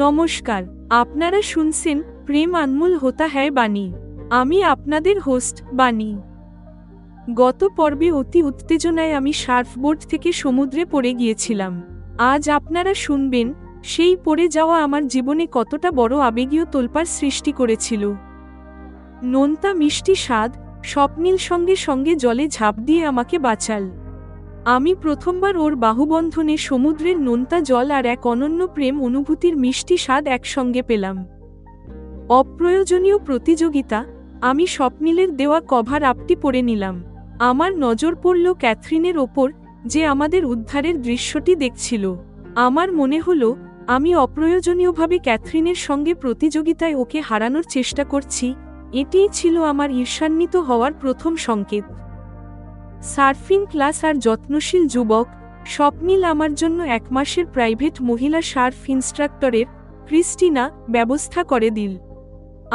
নমস্কার, আপনারা শুনছেন প্রেম আনমোল হোতা হ্যায় বাণী। আমি আপনাদের হোস্ট বাণী। গত পর্বে অতি উত্তেজনায় আমি সার্ফবোর্ড থেকে সমুদ্রে পড়ে গিয়েছিলাম। আজ আপনারা শুনবেন সেই পড়ে যাওয়া আমার জীবনে কতটা বড় আবেগীয় তোলপাড় সৃষ্টি করেছিল। নোনতা মিষ্টি স্বাদ স্বপ্নীল সঙ্গে সঙ্গে জলে ঝাঁপ দিয়ে আমাকে বাঁচাল। আমি প্রথমবার ওর বাহুবন্ধনে সমুদ্রের নোনতা জল আর এক অনন্য প্রেম অনুভূতির মিষ্টি স্বাদ একসঙ্গে পেলাম। অপ্রয়োজনীয় প্রতিযোগিতা, আমি স্বপ্নীলের দেওয়া কভার আপটি পরে নিলাম। আমার নজর পড়ল ক্যাথরিনের ওপর, যে আমাদের উদ্ধারের দৃশ্যটি দেখছিল। আমার মনে হলো আমি অপ্রয়োজনীয়ভাবে ক্যাথরিনের সঙ্গে প্রতিযোগিতায় ওকে হারানোর চেষ্টা করছি। এটিই ছিল আমার ঈর্ষান্বিত হওয়ার প্রথম সংকেত। সার্ফিং ক্লাস আর যত্নশীল যুবক স্বপ্নীল আমার জন্য 1 মাসের প্রাইভেট মহিলা সার্ফ ইনস্ট্রাক্টরের ক্রিস্টিনা ব্যবস্থা করে দিল।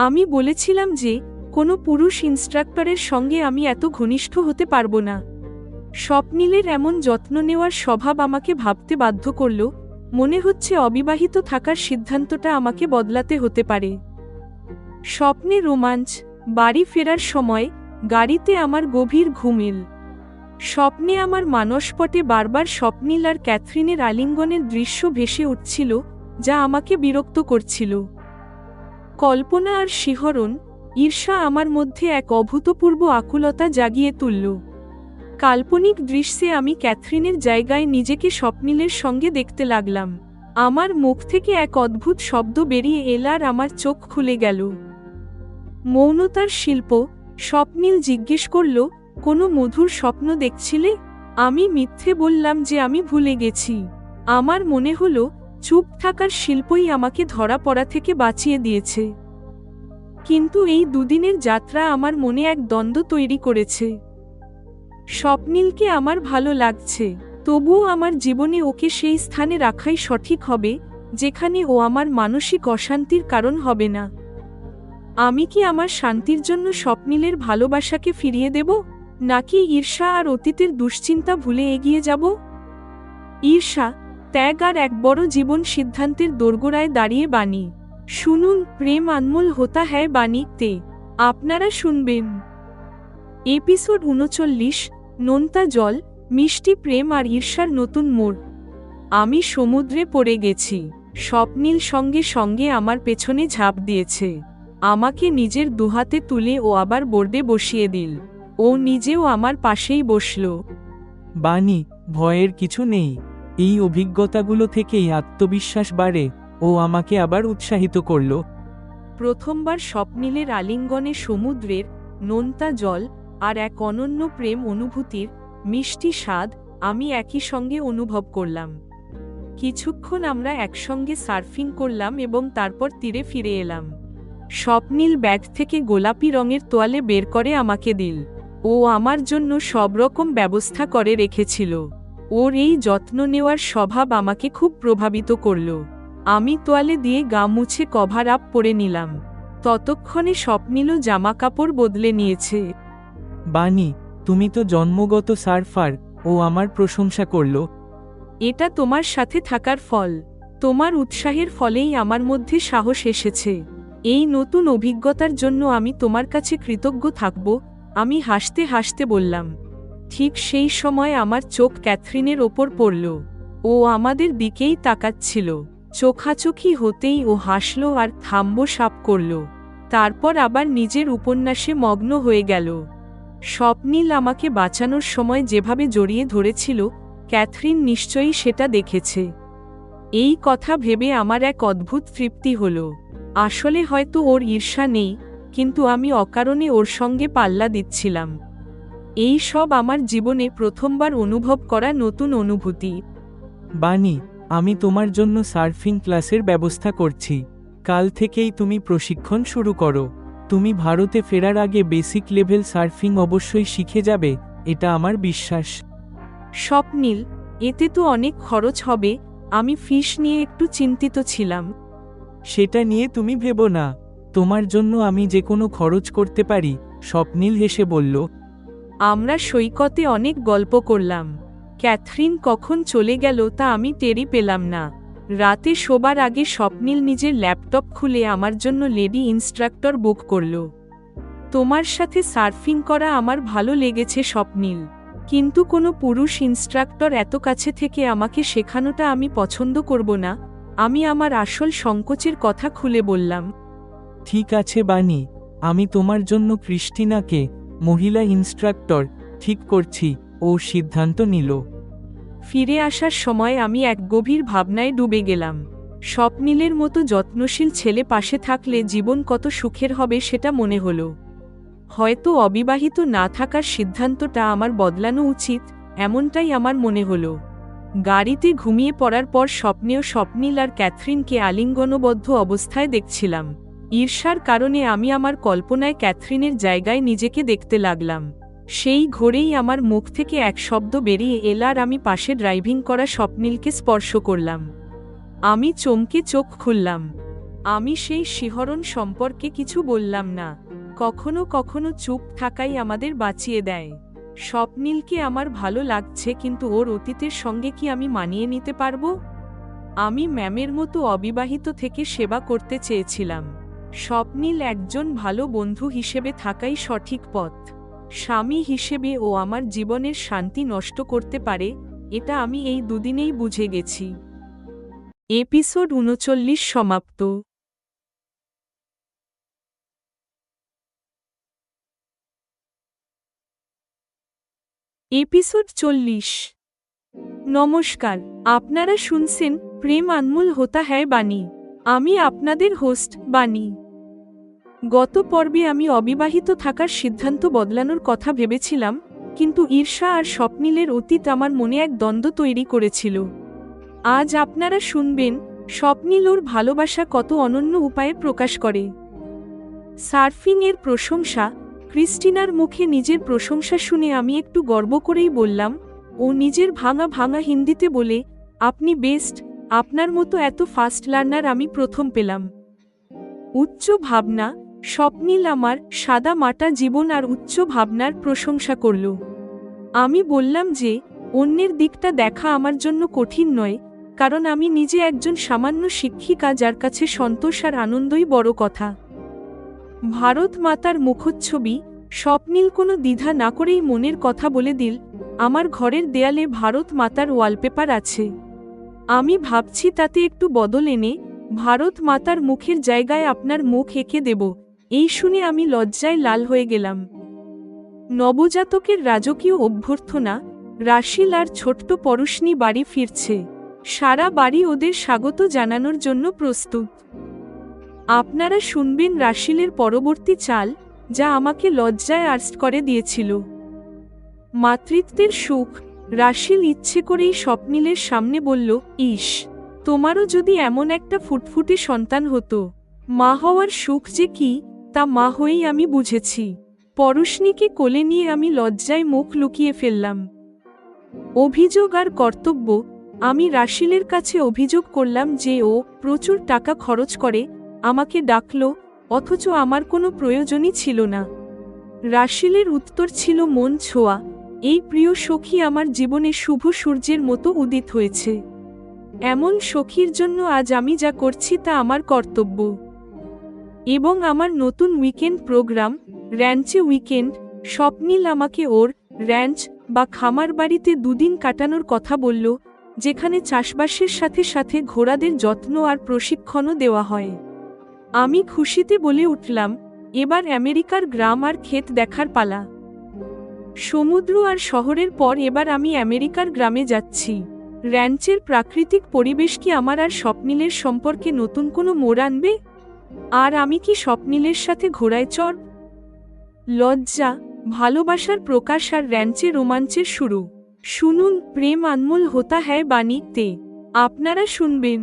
আমি বলেছিলাম যে কোনো পুরুষ ইনস্ট্রাক্টরের সঙ্গে আমি এত ঘনিষ্ঠ হতে পারবো না। স্বপ্নীলের এমন যত্ন নেওয়ার স্বভাব আমাকে ভাবতে বাধ্য করল, মনে হচ্ছে অবিবাহিত থাকার সিদ্ধান্তটা আমাকে বদলাতে হতে পারে। স্বপ্নে রোমাঞ্চ, বাড়ি ফেরার সময় গাড়িতে আমার গভীর ঘুম এল। স্বপ্নে আমার মানসপটে বারবার স্বপ্নীল আর ক্যাথরিনের আলিঙ্গনের দৃশ্য ভেসে উঠছিল, যা আমাকে বিরক্ত করছিল। কল্পনা আর শিহরণ, ঈর্ষা আমার মধ্যে এক অভূতপূর্ব আকুলতা জাগিয়ে তুলল। কাল্পনিক দৃশ্যে আমি ক্যাথরিনের জায়গায় নিজেকে স্বপ্নীলের সঙ্গে দেখতে লাগলাম। আমার মুখ থেকে এক অদ্ভুত শব্দ বেরিয়ে এল আর আমার চোখ খুলে গেল। মৌনতার শিল্প। স্বপ্নীল জিজ্ঞেস করল, কোনো মধুর স্বপ্ন দেখছিলে? আমি মিথ্যে বললাম যে আমি ভুলে গেছি। আমার মনে হলো চুপ থাকার শিল্পই আমাকে ধরা পড়া থেকে বাঁচিয়ে দিয়েছে। কিন্তু এই দুদিনের যাত্রা আমার মনে এক দ্বন্দ্ব তৈরি করেছে। স্বপ্নীলকে আমার ভালো লাগছে, তবুও আমার জীবনে ওকে সেই স্থানে রাখাই সঠিক হবে যেখানে ও আমার মানসিক অশান্তির কারণ হবে না। আমি কি আমার শান্তির জন্য স্বপ্নীলের ভালোবাসাকে ফিরিয়ে দেব, নাকি ঈর্ষা আর অতীতের দুশ্চিন্তা ভুলে এগিয়ে যাব? ঈর্ষা, ত্যাগ আর এক বড় জীবন সিদ্ধান্তের দোরগোড়ায় দাঁড়িয়ে বাণী। শুনুন প্রেম আনমোল হোতা হ্যায় বাণীতে আপনারা শুনবেন এপিসোড 39, নোনতা জল, মিষ্টি প্রেম আর ঈর্ষার নতুন মোড়। আমি সমুদ্রে পড়ে গেছি। স্বপ্নীল সঙ্গে সঙ্গে আমার পেছনে ঝাঁপ দিয়েছে। আমাকে নিজের দুহাতে তুলে ও আবার বোর্ডে বসিয়ে দিল। ও নিজেও আমার পাশেই বসল। বাণী, ভয়ের কিছু নেই। এই অভিজ্ঞতাগুলো থেকেই আত্মবিশ্বাস বাড়ে। ও আমাকে আবার উৎসাহিত করল। প্রথমবার স্বপ্নীলের আলিঙ্গনে সমুদ্রের নোনতা জল আর এক অনন্য প্রেম অনুভূতির মিষ্টি স্বাদ আমি একই সঙ্গে অনুভব করলাম। কিছুক্ষণ আমরা একসঙ্গে সার্ফিং করলাম এবং তারপর তীরে ফিরে এলাম। স্বপ্নীল ব্যাগ থেকে গোলাপি রঙের তোয়ালে বের করে আমাকে দিল। ও আমার জন্য সব রকম ব্যবস্থা করে রেখেছিল। ওর এই যত্ন নেওয়ার স্বভাব আমাকে খুব প্রভাবিত করল। আমি তোয়ালে দিয়ে গা মুছে কভার আপ পরে নিলাম। ততক্ষণে স্বপ্নীলও জামা কাপড় বদলে নিয়েছে। বাণী, তুমি তো জন্মগত সার্ফার। ও আমার প্রশংসা করল। এটা তোমার সাথে থাকার ফল। তোমার উৎসাহের ফলেই আমার মধ্যে সাহস এসেছে। এই নতুন অভিজ্ঞতার জন্য আমি তোমার কাছে কৃতজ্ঞ থাকব, আমি হাসতে হাসতে বললাম। ঠিক সেই সময় আমার চোখ ক্যাথরিনের ওপর পড়ল। ও আমাদের দিকেই তাকাচ্ছিল। চোখাচোখি হতেই ও হাসল আর থাম্বো সাপ করল। তারপর আবার নিজের উপন্যাসে মগ্ন হয়ে গেল। স্বপ্নীল আমাকে বাঁচানোর সময় যেভাবে জড়িয়ে ধরেছিল, ক্যাথরিন নিশ্চয়ই সেটা দেখেছে। এই কথা ভেবে আমার এক অদ্ভুত তৃপ্তি হল। আসলে হয়তো ওর ঈর্ষা নেই, কিন্তু আমি অকারণে ওর সঙ্গে পাল্লা দিচ্ছিলাম। এই সব আমার জীবনে প্রথমবার অনুভব করা নতুন অনুভূতি। বাণী, আমি তোমার জন্য সার্ফিং ক্লাসের ব্যবস্থা করছি। কাল থেকেই তুমি প্রশিক্ষণ শুরু করো। তুমি ভারতে ফেরার আগে বেসিক লেভেল সার্ফিং অবশ্যই শিখে যাবে, এটা আমার বিশ্বাস। স্বপ্নীল, এতে তো অনেক খরচ হবে। আমি ফিস নিয়ে একটু চিন্তিত ছিলাম। সেটা নিয়ে তুমি ভেবো না। তোমার জন্য আমি যে কোনো খরচ করতে পারি, স্বপ্নীল হেসে বলল। আমরা সৈকতে অনেক গল্প করলাম। ক্যাথরিন কখন চলে গেল তা আমি টেরই পেলাম না। রাতে শোবার আগে স্বপ্নিল নিজের ল্যাপটপ খুলে আমার জন্য লেডি ইনস্ট্রাক্টর বুক করল। তোমার সাথে সার্ফিং করা আমার ভালো লেগেছে স্বপ্নিল, কিন্তু কোনো পুরুষ ইনস্ট্রাক্টর এত কাছে থেকে আমাকে শেখানোটা আমি পছন্দ করব না। আমি আমার আসল সংকোচের কথা খুলে বললাম। ঠিক আছে বানি, আমি তোমার জন্য ক্রিস্টিনাকে মহিলা ইনস্ট্রাক্টর ঠিক করছি। ও সিদ্ধান্ত নিল। ফিরে আসার সময় আমি এক গভীর ভাবনায় ডুবে গেলাম। স্বপ্নিলের মতো যত্নশীল ছেলে পাশে থাকলে জীবন কত সুখের হবে সেটা মনে হলো। হয়তো অবিবাহিত না থাকার সিদ্ধান্তটা আমার বদলানো উচিত, এমনটাই আমার মনে হলো। গাড়িতে ঘুমিয়ে পড়ার পর স্বপ্নেও স্বপ্নিল আর ক্যাথরিনকে আলিঙ্গনবদ্ধ অবস্থায় দেখছিলাম। ঈর্ষার কারণে আমি আমার কল্পনায় ক্যাথরিনের জায়গায় নিজেকে দেখতে লাগলাম। সেই ঘোরেই আমার মুখ থেকে এক শব্দ বেরিয়ে এল আর আমি পাশে ড্রাইভিং করা স্বপ্নিলকে স্পর্শ করলাম। আমি চমকে চোখ খুললাম। আমি সেই শিহরণ সম্পর্কে কিছু বললাম না। কখনো কখনো চুপ থাকাই আমাদের বাঁচিয়ে দেয়। স্বপ্নিলকে আমার ভালো লাগছে, কিন্তু ওর অতীতের সঙ্গে কি আমি মানিয়ে নিতে পারবো? আমি ম্যামের মতো অবিবাহিত থেকে সেবা করতে চেয়েছিলাম। স্বপ্নিল একজন ভালো বন্ধু হিসেবে থাকাই সঠিক পথ। স্বামী হিসেবে ও আমার জীবনের শান্তি নষ্ট করতে পারে, এটা আমি এই দুদিনেই বুঝে গেছি। এপিসোড ৩৯ সমাপ্ত। এপিসোড ৪০। নমস্কার, আপনারা শুনছেন প্রেম আনমোল হোতা হ্যায় বানি। আমি আপনাদের হোস্ট বানি। গত পর্বে আমি অবিবাহিত থাকার সিদ্ধান্ত বদলানোর কথা ভেবেছিলাম, কিন্তু ঈর্ষা আর স্বপ্নিলের অতীত আমার মনে এক দ্বন্দ্ব তৈরি করেছিল। আজ আপনারা শুনবেন স্বপ্নিল ওর ভালোবাসা কত অনন্য উপায়ে প্রকাশ করে। সার্ফিং এর প্রশংসা। ক্রিস্টিনার মুখে নিজের প্রশংসা শুনে আমি একটু গর্ব করেই বললাম। ও নিজের ভাঙা ভাঙা হিন্দিতে বলে, আপনি বেস্ট, আপনার মতো এত ফাস্ট লার্নার আমি প্রথম পেলাম। উচ্চ ভাবনা। স্বপ্নিল আমার সাদা মাটা জীবন আর উচ্চ ভাবনার প্রশংসা করল। আমি বললাম যে অন্যের দিকটা দেখা আমার জন্য কঠিন নয়, কারণ আমি নিজে একজন সামান্য শিক্ষিকা যার কাছে সন্তোষ আর আনন্দই বড় কথা। ভারত মাতার মুখচ্ছবি। স্বপ্নিল কোনো দ্বিধা না করেই মনের কথা বলে দিল, আমার ঘরের দেয়ালে ভারত মাতার ওয়ালপেপার আছে। আমি ভাবছি তাতে একটু বদল এনে ভারত মাতার মুখের জায়গায় আপনার মুখ এঁকে দেব। এই শুনে আমি লজ্জায় লাল হয়ে গেলাম। নবজাতকের রাজকীয় অভ্যর্থনা। রাশিল আর ছোট্ট পরশনি বাড়ি ফিরছে। সারা বাড়ি ওদের স্বাগত জানানোর জন্য প্রস্তুত। আপনারা শুনবেন রাশিলের পরবর্তী চাল, যা আমাকে লজ্জায় আর্স্ট করে দিয়েছিল। মাতৃত্বের সুখ। রাশিল ইচ্ছে করেই স্বপ্নিলের সামনে বলল, ইস, তোমারও যদি এমন একটা ফুটফুটে সন্তান হতো। মা হওয়ার সুখ যে কি, তা মা হয়েই আমি বুঝেছি। পরশনিকে কোলে নিয়ে আমি লজ্জায় মুখ লুকিয়ে ফেললাম। অভিযোগ আর কর্তব্য। আমি রাশিলের কাছে অভিযোগ করলাম যে ও প্রচুর টাকা খরচ করে, আমাকে ডাকল, অথচ আমার কোনো প্রয়োজনই ছিল না। রাশিলের উত্তর ছিল মন ছোঁয়া, এই প্রিয় সখী আমার জীবনে শুভ সূর্যের মতো উদিত হয়েছে। এমন সখীর জন্য আজ আমি যা করছি তা আমার কর্তব্য। এবং আমার নতুন উইকেন্ড প্রোগ্রাম, র্যাঞ্চে উইকেন্ড। স্বপ্নিল আমাকে ওর র্যাঞ্চ বা খামার বাড়িতে দুদিন কাটানোর কথা বলল, যেখানে চাষবাসের সাথে সাথে ঘোড়াদের যত্ন আর প্রশিক্ষণও দেওয়া হয়। আমি খুশিতে বলে উঠলাম, এবার আমেরিকার গ্রাম আর ক্ষেত দেখার পালা। সমুদ্র আর শহরের পর এবার আমি আমেরিকার গ্রামে যাচ্ছি। র্যাঞ্চের প্রাকৃতিক পরিবেশ কি আমার আর স্বপ্নিলের সম্পর্কে নতুন কোনো মোড় আনবে? আর আমি কি স্বপ্নিলের সাথে ঘোড়ায় চড়ব? লজ্জা, ভালোবাসার প্রকাশ আর র্যাঞ্চে রোমাঞ্চের শুরু। শুনুন প্রেম আনমোল হোতা হ্যায় বানি তে। আপনারা শুনবেন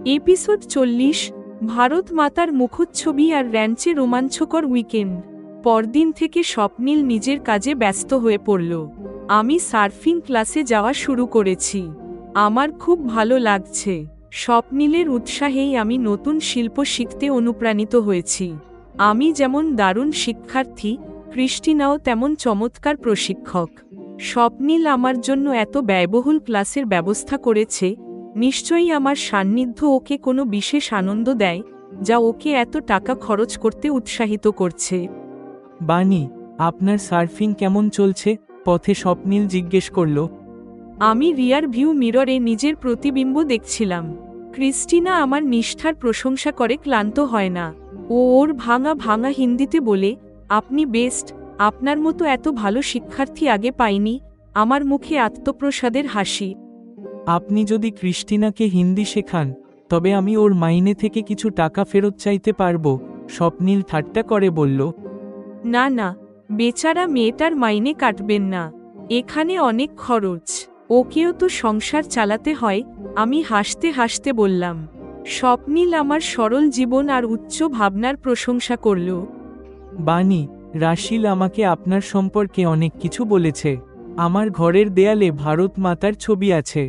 এপিসোড ৪০, ভারত মাতার মুখচ্ছবি আর র্যাঞ্চে রোমাঞ্চকর উইকেন্ড। পরদিন থেকে স্বপ্নিল নিজের কাজে ব্যস্ত হয়ে পড়ল। আমি সার্ফিং ক্লাসে যাওয়া শুরু করেছি। আমার খুব ভালো লাগছে। স্বপ্নিলের উৎসাহেই আমি নতুন শিল্প শিখতে অনুপ্রাণিত হয়েছি। আমি যেমন দারুণ শিক্ষার্থী, ক্রিস্টিনাও তেমন চমৎকার প্রশিক্ষক। স্বপ্নিল আমার জন্য এত ব্যয়বহুল ক্লাসের ব্যবস্থা করেছে, নিশ্চয়ই আমার সান্নিধ্য ওকে কোনো বিশেষ আনন্দ দেয়, যা ওকে এত টাকা খরচ করতে উৎসাহিত করছে। বানি, আপনার সার্ফিং কেমন চলছে? পথে স্বপ্নিল জিজ্ঞেস করল। আমি রিয়ার ভিউ মিররে নিজের প্রতিবিম্ব দেখছিলাম। ক্রিস্টিনা আমার নিষ্ঠার প্রশংসা করে ক্লান্ত হয় না। ও ওর ভাঙা ভাঙা হিন্দিতে বলে, আপনি বেস্ট, আপনার মতো এত ভালো শিক্ষার্থী আগে পাইনি। আমার মুখে আত্মপ্রসাদের হাসি। আপনি যদি ক্রিস্টিনাকে হিন্দি শেখান, তবে আমি ওর মাইনে থেকে কিছু টাকা ফেরত চাইতে পারবো, স্বপ্নিল ঠাট্টা করে বলল। না না, বেচারা মেয়েটার মাইনে কাটবেন না। এখানে অনেক খরচ, ওকেও তো সংসার চালাতে হয়। আমি হাসতে হাসতে বললাম। স্বপ্নিল আমার সরল জীবন আর উচ্চ ভাবনার প্রশংসা করল। বানি, রাশিল আমাকে আপনার সম্পর্কে অনেক কিছু বলেছে। আমার ঘরের দেয়ালে ভারত মাতার ছবি আছে।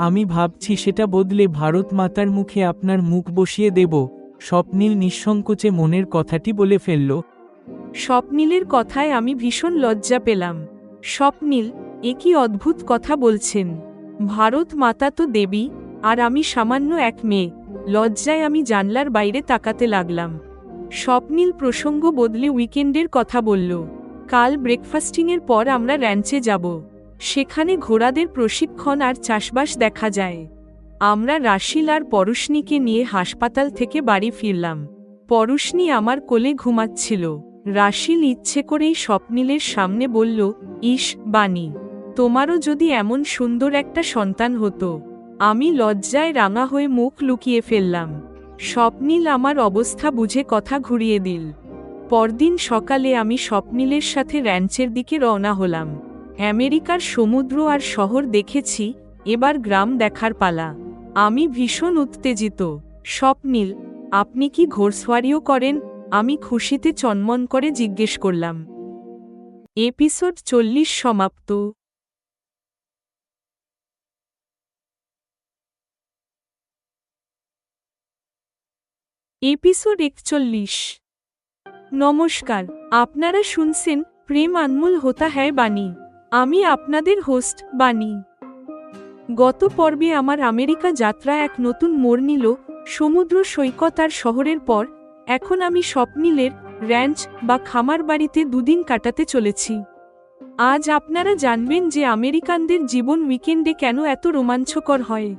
আমি ভাবছি সেটা বদলে ভারত মাতার মুখে আপনার মুখ বসিয়ে দেব। স্বপ্নিল নিঃসংকোচে মনের কথাটি বলে ফেলল। স্বপ্নিলের কথায় আমি ভীষণ লজ্জা পেলাম। স্বপ্নিল, এ কি অদ্ভুত কথা বলছেন? ভারত মাতা তো দেবী, আর আমি সামান্য এক মেয়ে। লজ্জায় আমি জানলার বাইরে তাকাতে লাগলাম। স্বপ্নিল প্রসঙ্গ বদলে উইকেন্ডের কথা বলল। কাল ব্রেকফাস্টিংয়ের পর আমরা র্যাঞ্চে যাব। সেখানে ঘোড়াদের প্রশিক্ষণ আর চাষবাস দেখা যায়। আমরা রাশিল আর পরশনিকে নিয়ে হাসপাতাল থেকে বাড়ি ফিরলাম। পরশনি আমার কোলে ঘুমাচ্ছিল। রাশিল ইচ্ছে করেই স্বপ্নিলের সামনে বলল, ইস বানি, তোমারও যদি এমন সুন্দর একটা সন্তান হতো। আমি লজ্জায় রাঙা হয়ে মুখ লুকিয়ে ফেললাম। স্বপ্নিল আমার অবস্থা বুঝে কথা ঘুরিয়ে দিল। পরদিন সকালে আমি স্বপ্নিলের সাথে র্যাঞ্চের দিকে রওনা হলাম। আমেরিকার সমুদ্র আর শহর দেখেছি, এবার গ্রাম দেখার পালা। আমি ভীষণ উত্তেজিত। স্বপ্নিল, আপনি কি ঘোড়সওয়ারিও করেন? আমি খুশিতে চনমন করে জিজ্ঞেস করলাম। এপিসোড 40 সমাপ্ত। এপিসোড 41। নমস্কার, আপনারা শুনছেন প্রেম আনমোল হোতা হ্যায় বানি। আমি আপনাদের হোস্ট বানি। গত পর্বে আমার আমেরিকা যাত্রা এক নতুন মোড় নিল। সমুদ্র সৈকত আর শহরের পর এখন আমি স্বপ্নিলের র্যাঞ্চ বা খামার বাড়িতে দুদিন কাটাতে চলেছি। আজ আপনারা জানবেন যে আমেরিকানদের জীবন উইকেন্ডে কেন এত রোমাঞ্চকর হয়।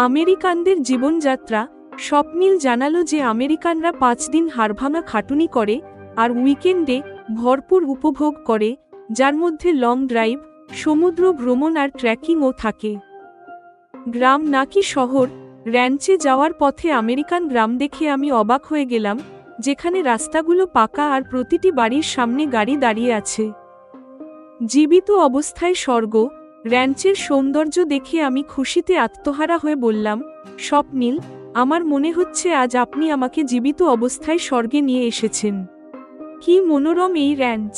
আমেরিকানদের জীবনযাত্রা। স্বপ্নিল জানালো যে আমেরিকানরা 5 দিন হাড়ভাঙা খাটুনি করে আর উইকেন্ডে ভরপুর উপভোগ করে, যার মধ্যে লং ড্রাইভ, সমুদ্র ভ্রমণ আর ট্রেকিংও থাকে। গ্রাম নাকি শহর? র্যাঞ্চে যাওয়ার পথে আমেরিকান গ্রাম দেখে আমি অবাক হয়ে গেলাম, যেখানে রাস্তাগুলো পাকা আর প্রতিটি বাড়ির সামনে গাড়ি দাঁড়িয়ে আছে। জীবিত অবস্থায় স্বর্গ। র্যাঞ্চের সৌন্দর্য দেখে আমি খুশিতে আত্মহারা হয়ে বললাম, স্বপ্নিল, আমার মনে হচ্ছে আজ আপনি আমাকে জীবিত অবস্থায় স্বর্গে নিয়ে এসেছেন। কি মনোরম এই র্যাঞ্চ!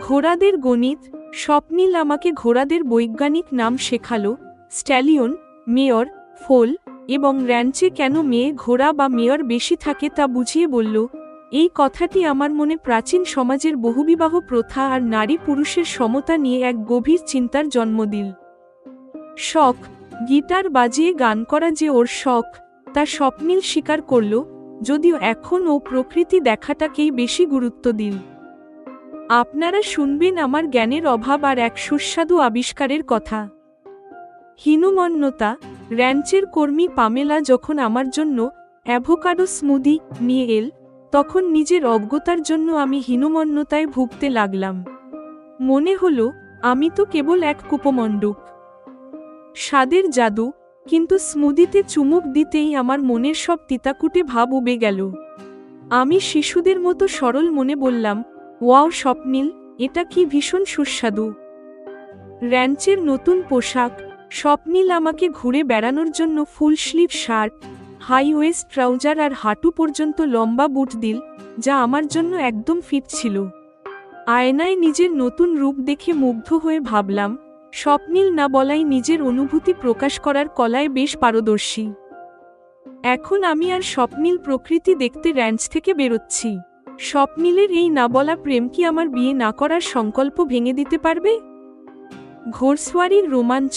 ঘোড়াদের গণিত। স্বপ্নিল আমাকে ঘোড়াদের বৈজ্ঞানিক নাম শেখালো, স্ট্যালিয়ন, মেয়র, ফোল, এবং র্যাঞ্চে কেন মেয়ে ঘোড়া বা মেয়র বেশি থাকে তা বুঝিয়ে বলল। এই কথাটি আমার মনে প্রাচীন সমাজের বহুবিবাহ প্রথা আর নারী পুরুষের সমতা নিয়ে এক গভীর চিন্তার জন্ম দিল। শখ। গিটার বাজিয়ে গান করা যে ওর শখ, তা স্বপ্নিল স্বীকার করল, যদিও এখন ও প্রকৃতি দেখাটাকেই বেশি গুরুত্ব দিল। আপনারা শুনবেন আমার জ্ঞানের অভাব আর এক সুস্বাদু আবিষ্কারের কথা। হীনমন্যতা। র্যাঞ্চের কর্মী পামেলা যখন আমার জন্য অ্যাভোকাডো স্মুদি নিয়ে এল, তখন নিজের অজ্ঞতার জন্য আমি হীনমন্যতায় ভুগতে লাগলাম। মনে হলো আমি তো কেবল এক কুপমণ্ডুক। স্বাদের জাদু। কিন্তু স্মুদিতে চুমুক দিতেই আমার মনের সব তিতাকুটে ভাব উবে গেল। আমি শিশুদের মতো সরল মনে বললাম, ওয়াও স্বপ্নিল, এটা কি ভীষণ সুস্বাদু। র্যাঞ্চের নতুন পোশাক। স্বপ্নিল আমাকে ঘুরে বেড়ানোর জন্য full sleeve shirt, high waist trouser আর হাঁটু পর্যন্ত লম্বা বুট দিল, যা আমার জন্য একদম ফিট ছিল। আয়নায় নিজের নতুন রূপ দেখে মুগ্ধ হয়ে ভাবলাম, স্বপ্নিল না বলাই নিজের অনুভূতি প্রকাশ করার কলায় বেশ পারদর্শী। এখন আমি আর স্বপ্নিল প্রকৃতি দেখতে র্যাঞ্চ থেকে বেরোচ্ছি। স্বপ্নিলের এই না বলা প্রেম কি আমার বিয়ে না করার সংকল্প ভেঙে দিতে পারবে? ঘোড়সওয়ারির রোমাঞ্চ।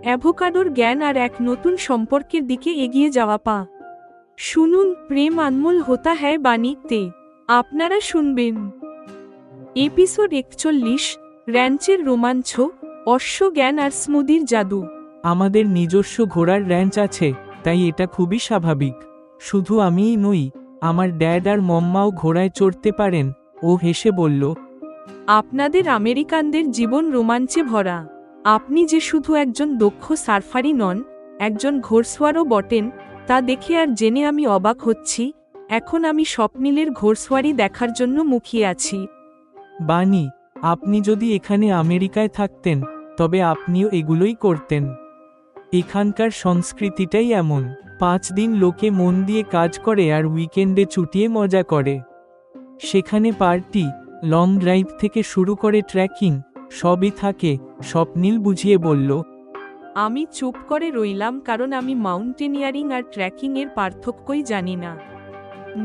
অ্যাভোকাডোর জ্ঞান আর এক নতুন সম্পর্কের দিকে এগিয়ে যাওয়া পা। শুনুন, প্রেম আনমোল হোতা হ্যায় বাণীতে আপনারা শুনবেন এপিসোড 41, র্যাঞ্চের রোমাঞ্চ, অশ্ব জ্ঞান আর স্মুদির জাদু। আমাদের নিজস্ব ঘোড়ার র্যাঞ্চ আছে, তাই এটা খুবই স্বাভাবিক। শুধু আমিই নই, আমার ড্যাড আর মম্মাও ঘোড়ায় চড়তে পারেন। ও হেসে বলল, আপনাদের আমেরিকানদের জীবন রোমাঞ্চে ভরা। আপনি যে শুধু একজন দক্ষ সার্ফারই নন, একজন ঘোড়সওয়ারও বটেন, তা দেখে আর জেনে আমি অবাক হচ্ছি। এখন আমি স্বপ্নিলের ঘোড়সওয়ারি দেখার জন্য মুখিয়ে আছি। বানি, আপনি যদি এখানে আমেরিকায় থাকতেন, তবে আপনিও এগুলোই করতেন। এখানকার সংস্কৃতিটাই এমন। 5 দিন লোকে মন দিয়ে কাজ করে আর উইকেন্ডে চুটিয়ে মজা করে। সেখানে পার্টি, লং ড্রাইভ থেকে শুরু করে ট্রেকিং, সবই থাকে। স্বপ্নিল বুঝিয়ে বলল। আমি চুপ করে রইলাম, কারণ আমি মাউন্টেনিয়ারিং আর ট্রেকিংয়ের পার্থক্যই জানি না।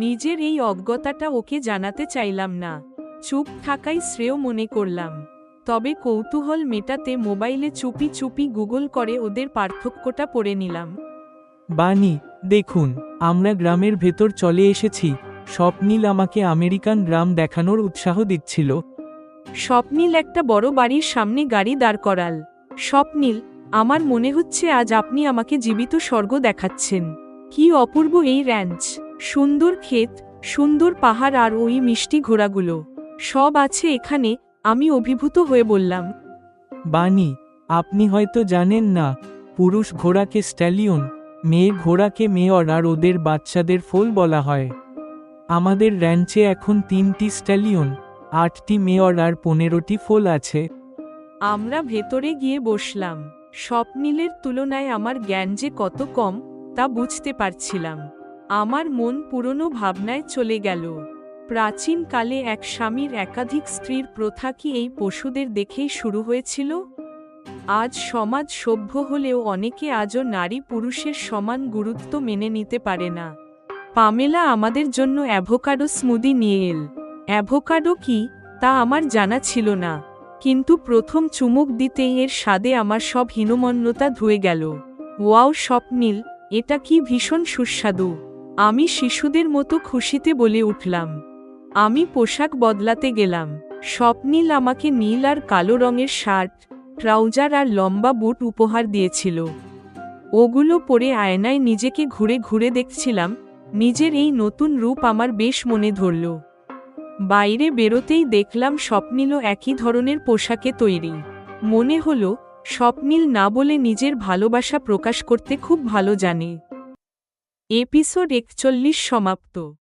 নিজের এই অজ্ঞতাটা ওকে জানাতে চাইলাম না। চুপ থাকাই শ্রেয় মনে করলাম। তবে কৌতূহল মেটাতে মোবাইলে চুপি চুপি গুগল করে ওদের পার্থক্যটা পড়ে নিলাম। বানি, দেখুন, আমরা গ্রামের ভেতর চলে এসেছি। স্বপ্নিল আমাকে আমেরিকান গ্রাম দেখানোর উৎসাহ দিচ্ছিল। স্বপ্নিল একটা বড় বাড়ির সামনে গাড়ি দাঁড় করাল। স্বপ্নিল, আমার মনে হচ্ছে আজ আপনি আমাকে জীবিত স্বর্গ দেখাচ্ছেন। কি অপূর্ব এই র্যাঞ্চ! সুন্দর ক্ষেত, সুন্দর পাহাড় আর ওই মিষ্টি ঘোড়াগুলো, সব আছে এখানে। আমি অভিভূত হয়ে বললাম। বানি, আপনি হয়তো জানেন না, পুরুষ ঘোড়াকে স্ট্যালিয়ন, মেয়ে ঘোড়াকে মেয়র আর ওদের বাচ্চাদের ফোল বলা হয়। আমাদের র্যাঞ্চে এখন 3টি স্ট্যালিয়ন, 8টি মেয়র আর 15টি ফোল আছে। আমরা ভেতরে গিয়ে বসলাম। স্বপ্নিলের তুলনায় আমার জ্ঞান যে কত কম, তা বুঝতে পারছিলাম। আমার মন পুরনো ভাবনায় চলে গেল। প্রাচীনকালে এক স্বামীর একাধিক স্ত্রীর প্রথা কি এই পশুদের দেখেই শুরু হয়েছিল? আজ সমাজ সভ্য হলেও অনেকে আজও নারী পুরুষের সমান গুরুত্ব মেনে নিতে পারে না। পামেলা আমাদের জন্য অ্যাভোকাডো স্মুদি নিয়ে এল। অ্যাভোকাডো কি তা আমার জানা ছিল না, কিন্তু প্রথম চুমুক দিতেই এর স্বাদে আমার সব হীনমন্যতা ধুয়ে গেল। ওয়াও স্বপ্নিল, এটা কি ভীষণ সুস্বাদু! আমি শিশুদের মতো খুশিতে বলে উঠলাম। আমি পোশাক বদলাতে গেলাম। স্বপ্নিল আমাকে নীল আর কালো রঙের শার্ট, ট্রাউজার আর লম্বা বুট উপহার দিয়েছিল। ওগুলো পরে আয়নায় নিজেকে ঘুরে ঘুরে দেখছিলাম। নিজের এই নতুন রূপ আমার বেশ মনে ধরল। বাইরে বেরোতেই দেখলাম স্বপ্নিলও একই ধরনের পোশাকে তৈরি। মনে হলো স্বপ্নিল না বলে নিজের ভালোবাসা প্রকাশ করতে খুব ভালো জানে। এপিসোড 41 সমাপ্ত।